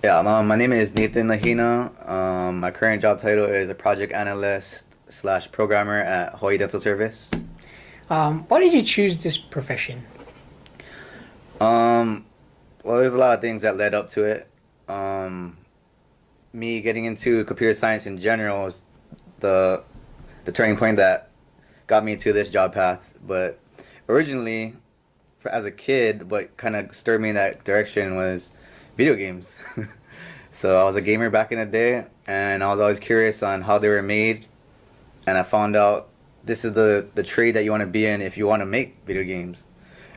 Yeah, my name is Nathan Lahina. My current job title is a project analyst slash programmer at Hawaii Dental Service. Why did you choose this profession? Um, well, there's a lot of things that led up to it. Um, Me getting into computer science in general was the the turning point that got me to this job path. But originally, as a kid, what kind of stirred me in that direction was video games. So I was a gamer back in the day, and I was always curious on how they were made, and I found out this is the trade that you want to be in if you want to make video games.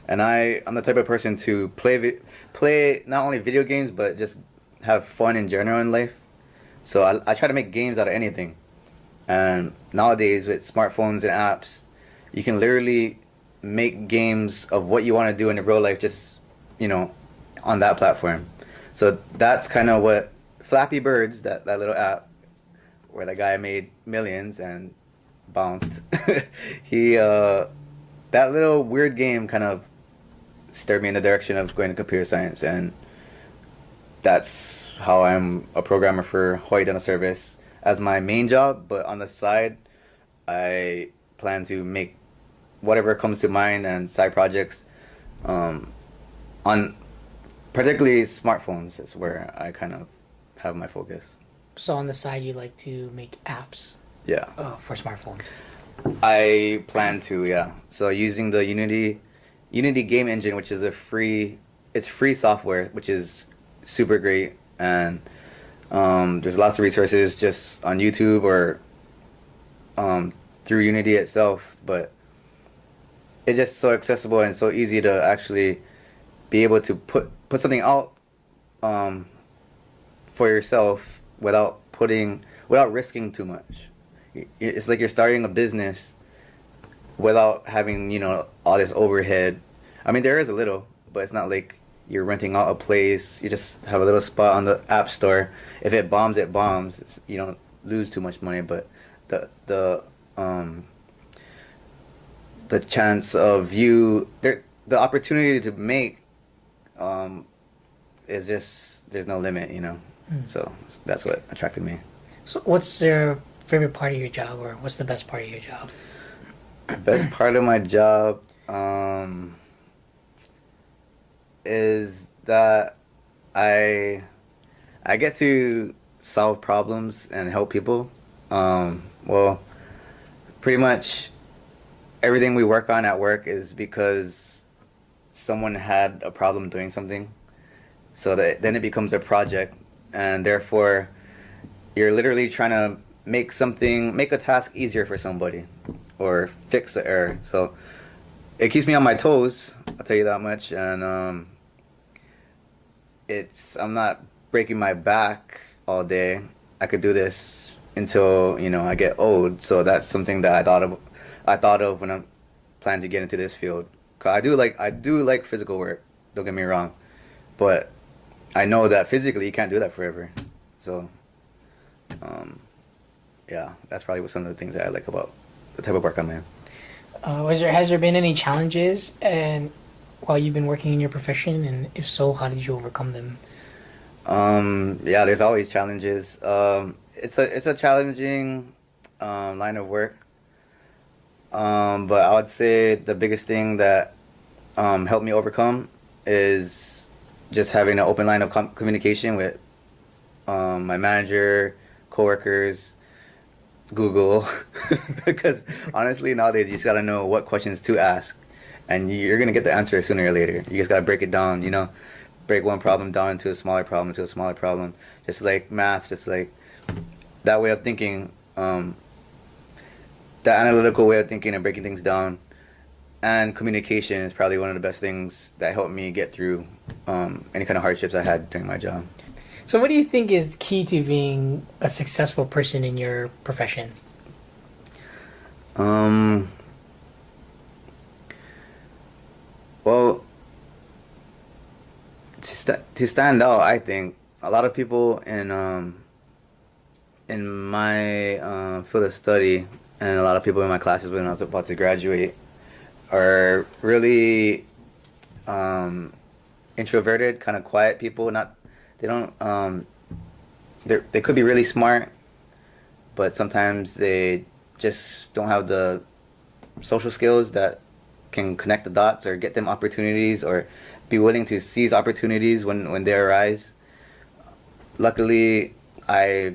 And I'm the type of person to play not only video games but just have fun in general in life. So I try to make games out of anything. And nowadays with smartphones and apps, you can literally make games of what you want to do in real life just, you know, on that platform. So that's kind of what Flappy Birds, that little app where the guy made millions and bounced. he That little weird game kind of steered me in the direction of going to computer science, and that's how I'm a programmer for Hawaii Dental Service as my main job. But on the side, I plan to make whatever comes to mind and side projects um, on particularly smartphones. Is where I kind of have my focus. So on the side, you like to make apps Yeah, for smartphones. I plan to. Yeah, so using the Unity game engine, which is it's free software, which is super great, and there's lots of resources just on YouTube or through Unity itself, but it's just so accessible and so easy to actually be able to put something out um, for yourself without risking too much. It's like you're starting a business without having all this overhead. I mean, there is a little, but it's not like you're renting out a place. You just have a little spot on the app store. If it bombs, it bombs. You don't lose too much money, but the the um the chance of the opportunity to make um is just there's no limit. Hmm. So that's what attracted me. So what's your favorite part of your job, or what's the best part of your job? Best part of my job is that I I get to solve problems and help people. Well, pretty much everything we work on at work is because someone had a problem doing something. So that then it becomes a project, and therefore you're literally trying to make a task easier for somebody or fix the error. So it keeps me on my toes, I'll tell you that much. And it's I'm not breaking my back all day. I could do this until I get old. So that's something that I thought of when I'm planning to get into this field. 'Cause I do like physical work. Don't get me wrong, but I know that physically you can't do that forever. So um, yeah, that's probably some of the things that I like about the type of work I'm in. Has there been any challenges and while you've been working in your profession, and if so, how did you overcome them? Yeah, there's always challenges. It's a challenging line of work. But I would say the biggest thing that helped me overcome is just having an open line of communication with my manager, coworkers, Google, because honestly nowadays you just gotta know what questions to ask, and you're gonna get the answer sooner or later. You just gotta break it down, break one problem down into a smaller problem, just like math, just like that way of thinking, that analytical way of thinking and breaking things down. And communication is probably one of the best things that helped me get through any kind of hardships I had during my job. So what do you think is key to being a successful person in your profession? Um, well, to stand out, I think a lot of people in my field of study, and a lot of people in my classes when I was about to graduate, are really introverted, kind of quiet people. They don't. They could be really smart, but sometimes they just don't have the social skills that can connect the dots or get them opportunities or be willing to seize opportunities when they arise. Luckily, I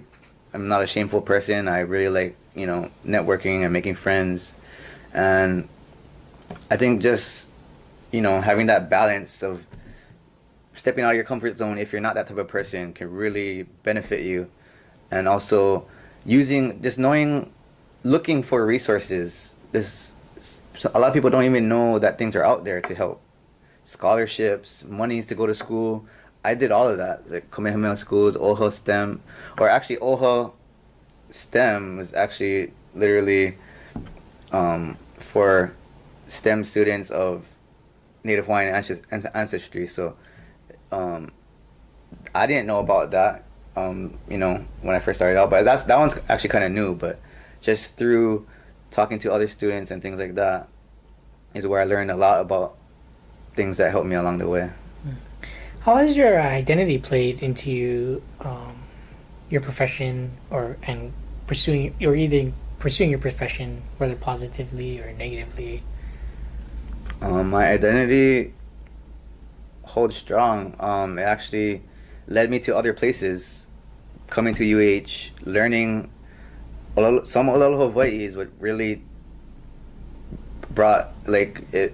am not a shameful person. I really like, networking and making friends. And I think just, having that balance of stepping out of your comfort zone if you're not that type of person can really benefit you. And also just knowing, looking for resources. A lot of people don't even know that things are out there to help. Scholarships, monies to go to school. I did all of that, like Kamehameha schools, OHA STEM, or actually OHA STEM was actually literally for STEM students of Native Hawaiian ancestry. So I didn't know about that, when I first started out. But that one's actually kind of new. But just through talking to other students and things like that is where I learned a lot about things that helped me along the way. How has your identity played into your profession and pursuing, or either pursuing your profession, whether positively or negatively? My identity holds strong. It actually led me to other places. Coming to UH, learning some Olelo Hawaii is what really brought, it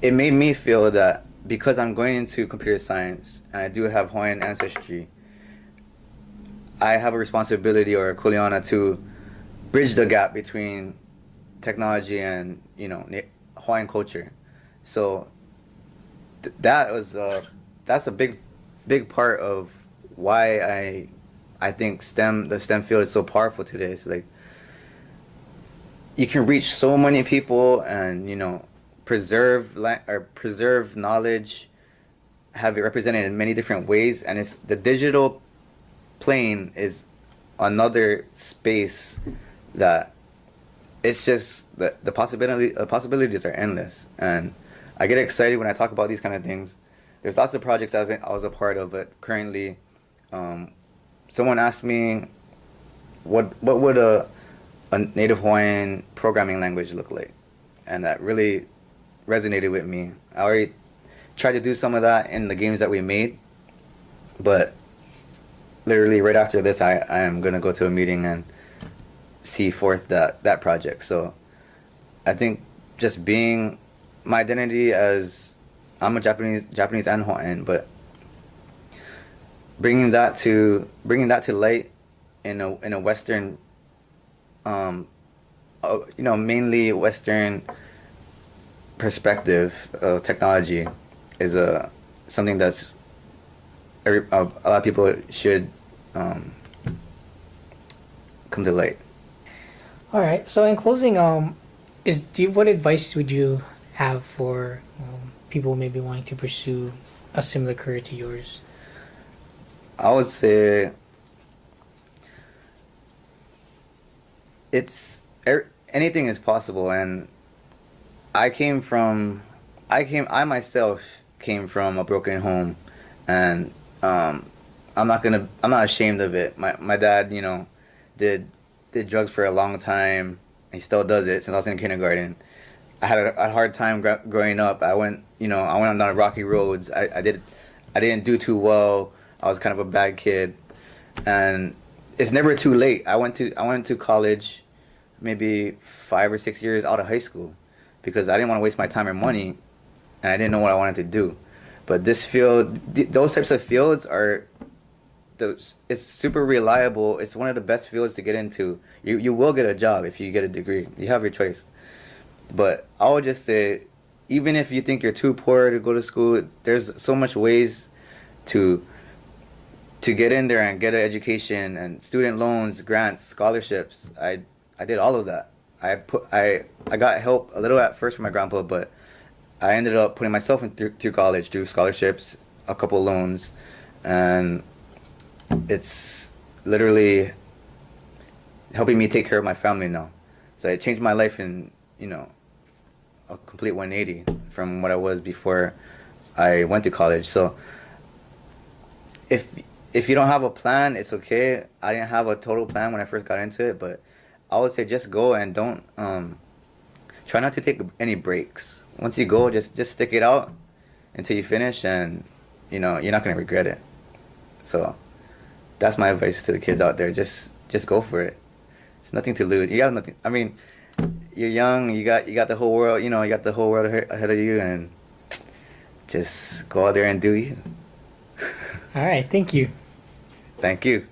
made me feel that because I'm going into computer science and I do have Hawaiian ancestry, I have a responsibility or a kuleana to bridge the gap between technology and Hawaiian culture. So that's a big part of why I think the STEM field is so powerful today. It's like you can reach so many people and preserve knowledge, have it represented in many different ways, and it's the digital plane is another space that it's just the possibilities are endless. And I get excited when I talk about these kind of things. There's lots of projects I was a part of, but currently, someone asked me what would a Native Hawaiian programming language look like, and that really resonated with me. I already tried to do some of that in the games that we made, but literally right after this, I am gonna go to a meeting and see forth that project. So I think just being my identity as I'm a Japanese and Hawaiian, but bringing that to light in a Western, mainly Western perspective of technology is something that's a lot of people should come to light. All right. So in closing, what advice would you have for people maybe wanting to pursue a similar career to yours? I would say anything is possible, and I myself came from a broken home, and I'm not ashamed of it. My dad, did drugs for a long time. He still does it since I was in kindergarten. I had a hard time growing up. I went on rocky roads. I didn't do too well. I was kind of a bad kid, and it's never too late. I went to college, maybe 5 or 6 years out of high school, because I didn't want to waste my time or money, and I didn't know what I wanted to do. But this field, those types of fields it's super reliable. It's one of the best fields to get into. You will get a job if you get a degree. You have your choice. But I would just say, even if you think you're too poor to go to school, there's so much ways to get in there and get an education, and student loans, grants, scholarships. I did all of that. I got help a little at first from my grandpa, but I ended up putting myself through college, through scholarships, a couple loans, and it's literally helping me take care of my family now. So it changed my life in a complete 180 from what I was before I went to college. So if if you don't have a plan, it's okay. I didn't have a total plan when I first got into it, but I would say just go and don't try not to take any breaks. Once you go, just stick it out until you finish, and you're not gonna regret it. So that's my advice to the kids out there. Just go for it. It's nothing to lose. You got nothing. I mean, you're young. You got the whole world. You got the whole world ahead of you, and just go out there and do you. All right, thank you. Thank you.